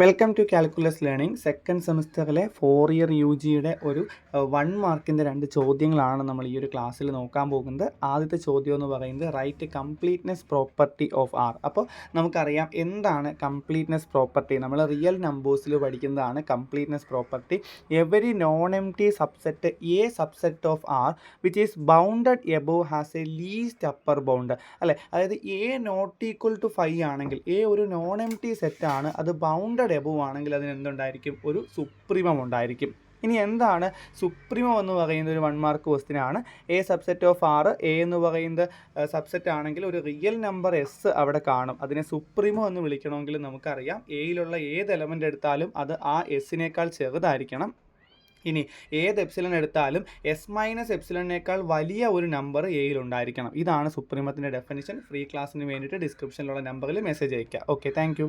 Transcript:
Welcome to calculus learning. Second സെമിസ്റ്ററിലെ 4 year U ജിയുടെ ഒരു 1 മാർക്കിൻ്റെ 2 ചോദ്യങ്ങളാണ് നമ്മൾ ഈ ഒരു ക്ലാസ്സിൽ നോക്കാൻ പോകുന്നത്. ആദ്യത്തെ ചോദ്യം എന്ന് പറയുന്നത് write completeness property of R. അപ്പോൾ നമുക്കറിയാം എന്താണ് കംപ്ലീറ്റ്നെസ് പ്രോപ്പർട്ടി. നമ്മൾ റിയൽ നമ്പേഴ്സിൽ പഠിക്കുന്നതാണ് completeness property. Every non empty subset A subset of R which is bounded above has a least upper bound. അല്ലേ, അതായത് എ നോട്ട് ഈക്വൽ ടു 5 ആണെങ്കിൽ A ഒരു നോൺ എംപ്റ്റി സെറ്റാണ്, അത് ബൗണ്ടഡ് എബോവ് ആണെങ്കിൽ അതിന് എന്തുണ്ടായിരിക്കും, ഒരു സുപ്രീമം ഉണ്ടായിരിക്കും. ഇനി എന്താണ് സുപ്രീമം എന്ന് പറയുന്നത്? ഒരു 1 മാർക്ക് ക്വസ്റ്റ്യൻ ആണ്. A subset of R, A എന്ന് പറയുന്നത് സബ്സെറ്റ് ആണെങ്കിൽ ഒരു റിയൽ നമ്പർ എസ് അവിടെ കാണും. അതിനെ സുപ്രീമം എന്ന് വിളിക്കണമെങ്കിൽ നമുക്കറിയാം എയിലുള്ള ഏത് എലമെൻ്റ് എടുത്താലും അത് ആ എസിനേക്കാൾ ചെറുതായിരിക്കണം. ഇനി ഏത് എപ്സിലൺ എടുത്താലും എസ് മൈനസ് എപ്സിലണിനേക്കാൾ വലിയ ഒരു നമ്പർ എയിലുണ്ടായിരിക്കണം. ഇതാണ് സുപ്രീമത്തിൻ്റെ ഡെഫിനിഷൻ. ഫ്രീ ക്ലാസ്സിന് വേണ്ടിയിട്ട് ഡിസ്ക്രിപ്ഷനിലുള്ള നമ്പറിൽ മെസ്സേജ് അയയ്ക്കുക. Okay, thank